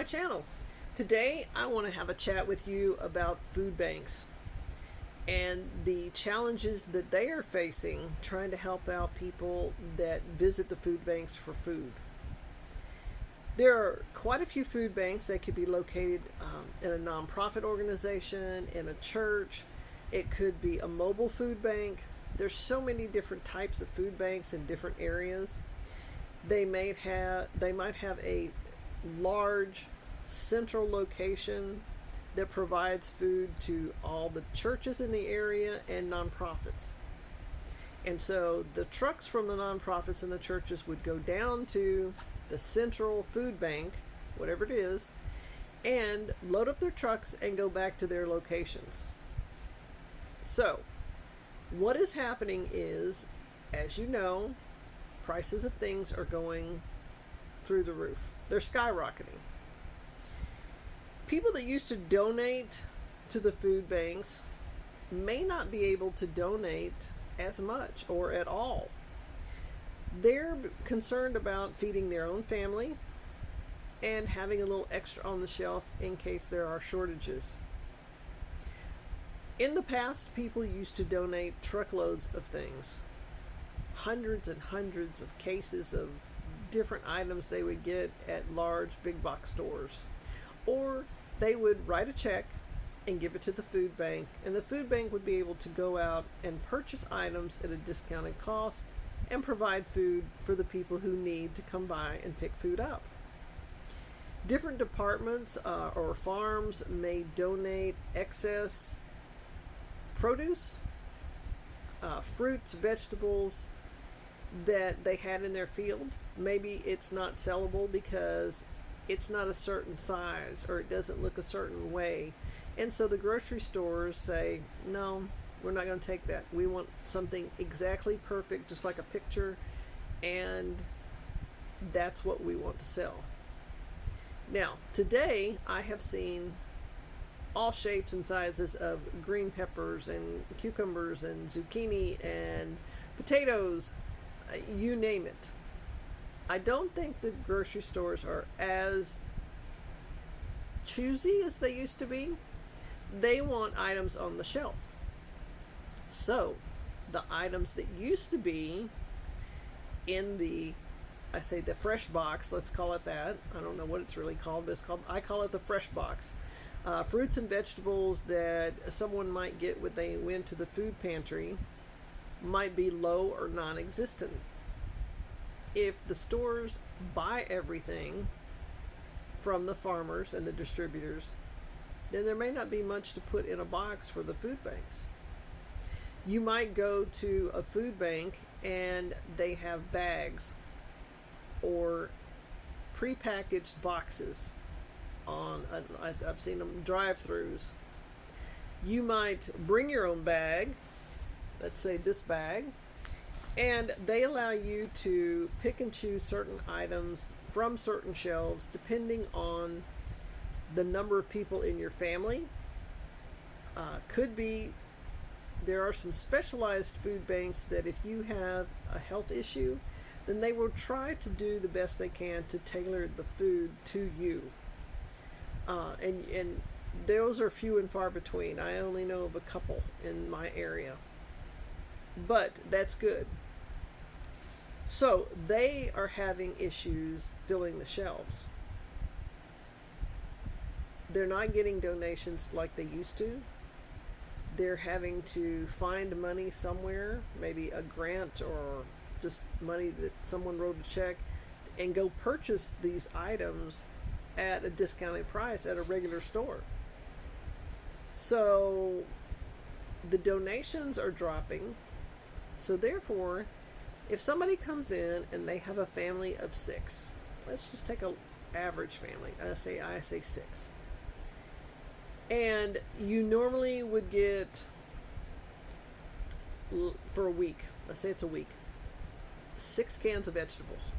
channel. Today I want to have a chat with you about food banks and the challenges that they are facing trying to help out people that visit the food banks for food. There are quite a few food banks that could be located in a nonprofit organization, in a church. It could be a mobile food bank. There's so many different types of food banks in different areas. They might have a large central location that provides food to all the churches in the area and nonprofits. And so the trucks from the nonprofits and the churches would go down to the central food bank, whatever it is, and load up their trucks and go back to their locations. So, what is happening is, as you know, prices of things are going through the roof. They're skyrocketing. People that used to donate to the food banks may not be able to donate as much or at all. They're concerned about feeding their own family and having a little extra on the shelf in case there are shortages. In the past, people used to donate truckloads of things, hundreds and hundreds of cases of different items they would get at large big box stores. Or they would write a check and give it to the food bank, and the food bank would be able to go out and purchase items at a discounted cost and provide food for the people who need to come by and pick food up. Different departments or farms may donate excess produce, fruits, vegetables that they had in their field. Maybe it's not sellable because it's not a certain size or it doesn't look a certain way. And so the grocery stores say, no, we're not going to take that. We want something exactly perfect, just like a picture, and that's what we want to sell. Now, today I have seen all shapes and sizes of green peppers and cucumbers and zucchini and potatoes, you name it. I don't think the grocery stores are as choosy as they used to be. They want items on the shelf. So, the items that used to be in the fresh box, let's call it that. I don't know what it's really called, but I call it the fresh box. Fruits and vegetables that someone might get when they went to the food pantry might be low or non-existent. If the stores buy everything from the farmers and the distributors, then there may not be much to put in a box for the food banks. You might go to a food bank and they have bags or prepackaged boxes I've seen them drive-throughs. You might bring your own bag, let's say this bag, and they allow you to pick and choose certain items from certain shelves depending on the number of people in your family. Could be, there are some specialized food banks that if you have a health issue, then they will try to do the best they can to tailor the food to you. And those are few and far between. I only know of a couple in my area. But that's good. So they are having issues filling the shelves. They're not getting donations like they used to. They're having to find money somewhere, maybe a grant or just money that someone wrote a check, and go purchase these items at a discounted price at a regular store. So the donations are dropping. So therefore, if somebody comes in and they have a family of 6, let's just take an average family. I say 6. And you normally would get, for a week, let's say it's a week, 6 cans of vegetables.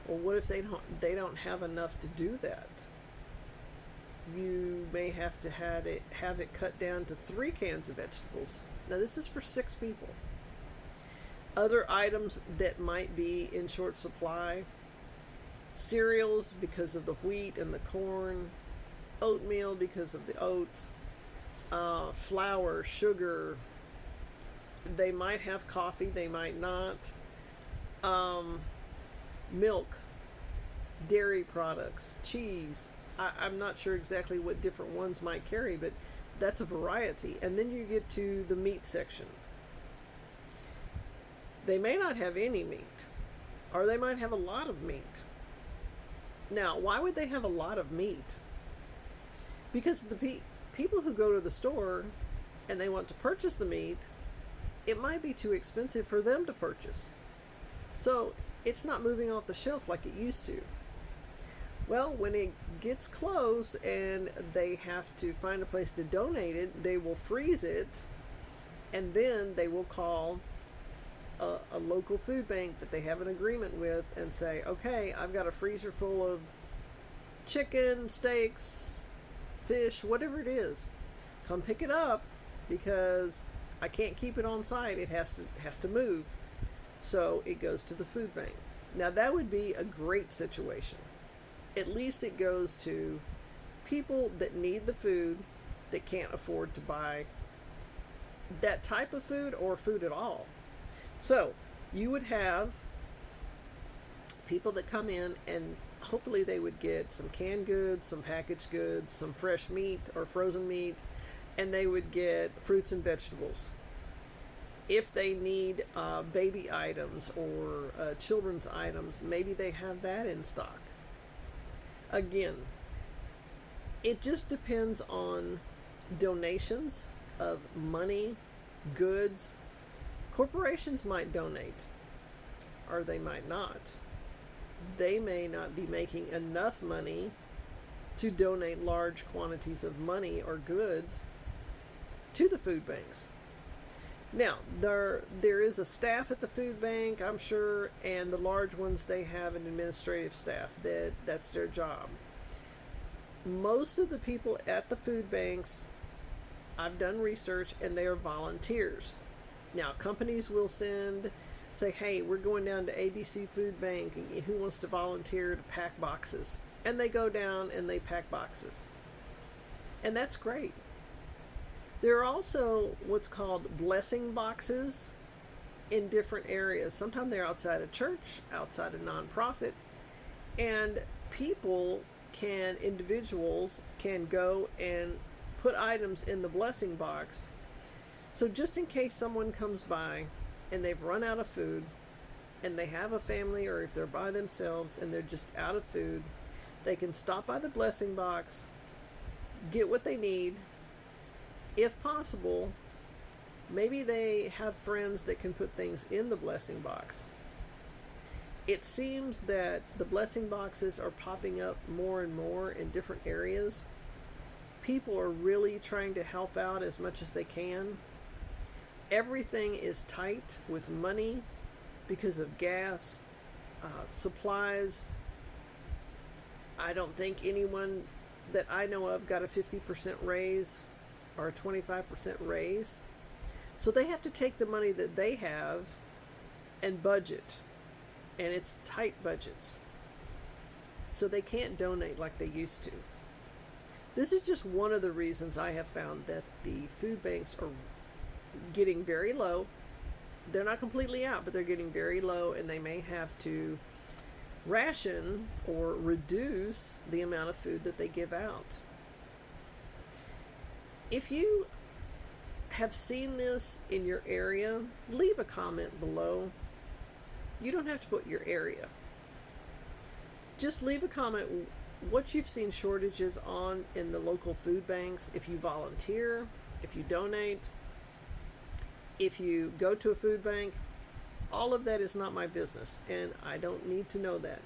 Well, what if they don't have enough to do that? You may have to have it cut down to 3 cans of vegetables. Now this is for 6 people. Other items that might be in short supply cereals because of the wheat and the corn, oatmeal because of the oats, flour, sugar. They might have coffee, they might not. Um, Milk, dairy products, cheese. I'm not sure exactly what different ones might carry, but that's a variety. And then you get to the meat section. They may not have any meat, or they might have a lot of meat. Now, why would they have a lot of meat? Because the people who go to the store and they want to purchase the meat, it might be too expensive for them to purchase. So it's not moving off the shelf like it used to. Well, when it gets close and they have to find a place to donate it, they will freeze it, and then they will call a local food bank that they have an agreement with and say, okay, I've got a freezer full of chicken, steaks, fish, whatever it is. Come pick it up because I can't keep it on site. It has to move. So it goes to the food bank. Now that would be a great situation. At least it goes to people that need the food that can't afford to buy that type of food or food at all. So you would have people that come in, and hopefully they would get some canned goods, some packaged goods, some fresh meat or frozen meat, and they would get fruits and vegetables. If they need baby items or children's items, maybe they have that in stock. Again, it just depends on donations of money, goods. Corporations might donate, or they might not. They may not be making enough money to donate large quantities of money or goods to the food banks. Now, there is a staff at the food bank, I'm sure, and the large ones, they have an administrative staff that's their job. Most of the people at the food banks, I've done research, and they are volunteers. Now, companies will say, hey, we're going down to ABC Food Bank, and who wants to volunteer to pack boxes? And they go down and they pack boxes. And that's great. There are also what's called blessing boxes in different areas. Sometimes they're outside a church, outside a nonprofit, and individuals can go and put items in the blessing box. So just in case someone comes by and they've run out of food, and they have a family, or if they're by themselves and they're just out of food, they can stop by the blessing box, get what they need. If possible, maybe they have friends that can put things in the blessing box. It seems that the blessing boxes are popping up more and more in different areas. People are really trying to help out as much as they can. Everything is tight with money because of gas, supplies. I don't think anyone that I know of got a 50% raise or a 25% raise. So they have to take the money that they have and budget. And it's tight budgets. So they can't donate like they used to. This is just one of the reasons I have found that the food banks are getting very low. They're not completely out, but they're getting very low, and they may have to ration or reduce the amount of food that they give out. If you have seen this in your area, leave a comment below. You don't have to put your area. Just leave a comment what you've seen shortages on in the local food banks, if you volunteer, if you donate, if you go to a food bank. All of that is not my business, and I don't need to know that.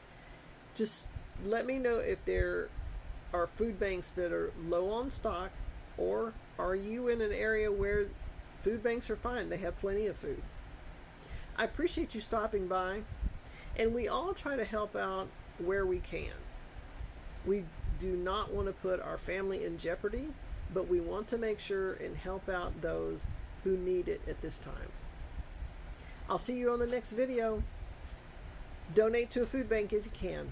Just let me know if there are food banks that are low on stock, or are you in an area where food banks are fine? They have plenty of food. I appreciate you stopping by, and we all try to help out where we can. We do not want to put our family in jeopardy, but we want to make sure and help out those who need it at this time. I'll see you on the next video. Donate to a food bank if you can.